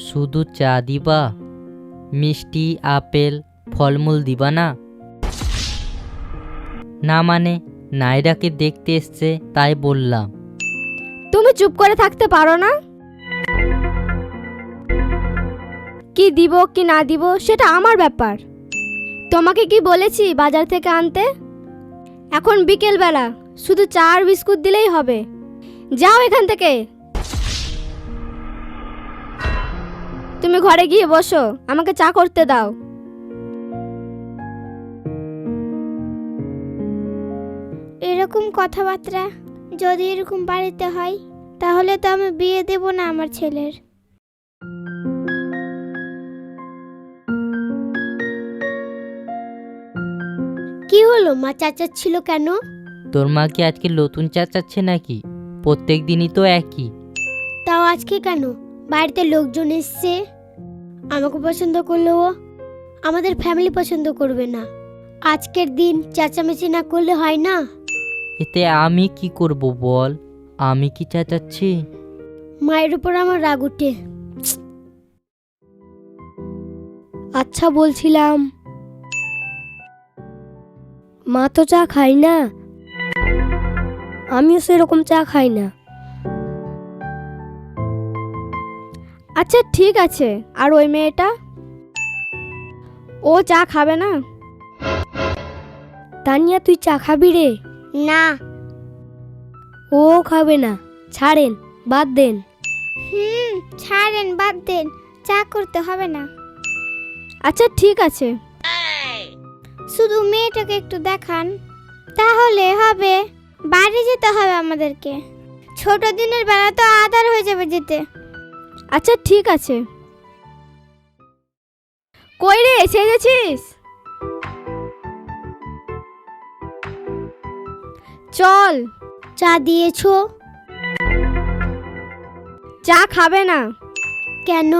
শুধু চা দিবা? মিষ্টি, আপেল, ফলমূল দিবা না? না মানে নাইরাকে দেখতে এসছে তাই বললাম। তুমি চুপ করে থাকতে পারো না? কি দিব কি না দিব সেটা আমার ব্যাপার। তোমাকে কি বলেছি বাজার থেকে আনতে? এখন বিকেল বেলা, শুধু চা আর বিস্কুট দিলেই হবে। যাও এখান থেকে। তুমি ঘরে গিয়ে বসো, আমাকে চা করতে দাও। এরকম কথাবার্তা যদি এরকম বাড়িতে হয় তাহলে তো আমি বিয়ে দেব না আমার ছেলের। কি হলো, মা চাচাচ্ছিল কেন? তোর মা কি আজকে নতুন চা চাচ্ছে নাকি? প্রত্যেক দিনই তো একই। তাও আজকে কেন? বাড়িতে লোকজন এসছে। আমাকে পছন্দ করলেও আমাদের ফ্যামিলি পছন্দ করবে না। আজকের দিন চেঁচামেচি না করলে হয় না। এতে আমি কি করব বল? আমি কি চাচাচ্ছি? মায়ের উপর আমার রাগ উঠে। আচ্ছা বলছিলাম, মা তো চা খাই না, আমিও সেরকম চা খাই না। আচ্ছা ঠিক আছে, আর ওই মেয়েটা? ও চা খাবে না? তানিয়া তুই চা খাবি রে? না। ও খাবে না, ছাড়েন, বাদ দেন। ছাড়েন, বাদ দেন, চা করতে হবে না। আচ্ছা ঠিক আছে। শুধু মেয়েটাকে একটু দেখান, তাহলে হবে। বাড়ি যেতে হবে আমাদেরকে। ছোট দিনের বেলা তো আদার হয়ে যাবে যেতে। আচ্ছা ঠিক আছে। কই রে, এসে গেছিস? চল। চা দিয়েছো? চা খাবে না। কেন?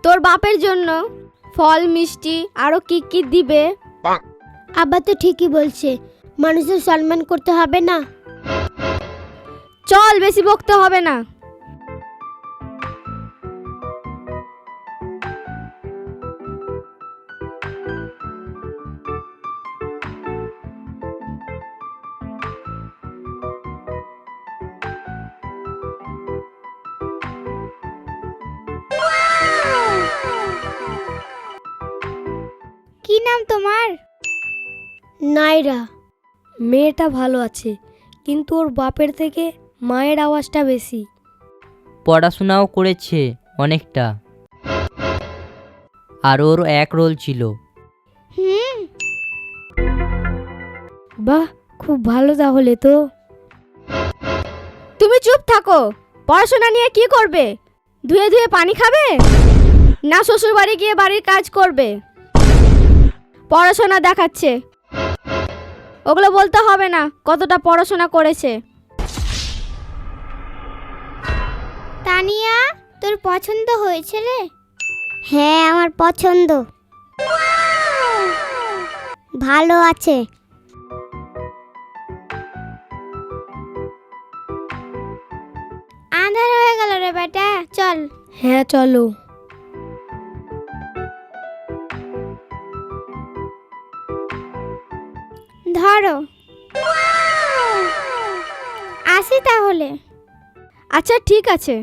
তোর বাপের জন্য ফল, মিষ্টি আরো কি কি দিবে। আব্বা তো ঠিকই বলছে, মানুষের সম্মান করতে হবে না। চল, বেশি বকতে হবে না। কি নাম তোমার? নাইরা। মেয়েটা ভালো আছে, কিন্তু ওর বাপের থেকে মায়ের আওয়াজটা বেশি। পড়াশোনাও করেছে অনেকটা, আর ওর এক রোল ছিল। বাহ, খুব ভালো তাহলে তো। তুমি চুপ থাকো। পড়াশোনা নিয়ে কি করবে? ধুয়ে ধুয়ে পানি খাবে, না শ্বশুর বাড়ি গিয়ে বাড়ির কাজ করবে? পড়াশোনা দেখাচ্ছে, ওগুলো বলতে হবে না কতটা পড়াশোনা করেছে। তানিয়া, তোর পছন্দ হয়েছে রে? হ্যাঁ, আমার পছন্দ। ভালো আছে। আন্ধার হয়ে গেল রে বেটা, চল। হ্যাঁ চলো। ধরো। আসি তাহলে। আচ্ছা ঠিক আছে।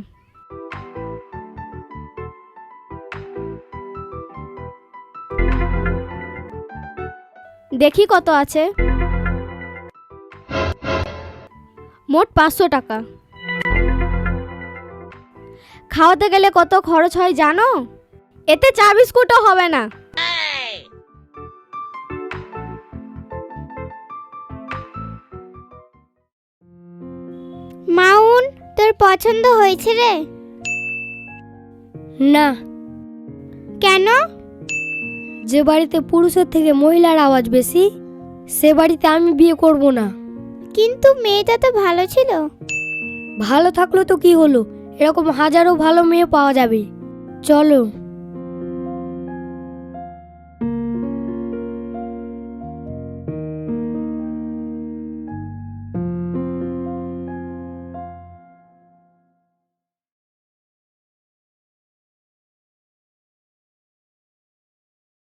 দেখি কত আছে। মোট 500 টাকা। খাওয়াতে গেলে কত খরচ হয় জানো? এতে চা বিস্কুটও হবে না। মাউন, তোর পছন্দ হয়েছে রে? না। কেন? যে বাড়িতে পুরুষের থেকে মহিলার আওয়াজ বেশি, সে বাড়িতে আমি বিয়ে করব না। কিন্তু মেয়েটা তো ভালো ছিল। ভালো থাকলো তো কি হলো, এরকম হাজারো ভালো মেয়ে পাওয়া যাবে। চলো।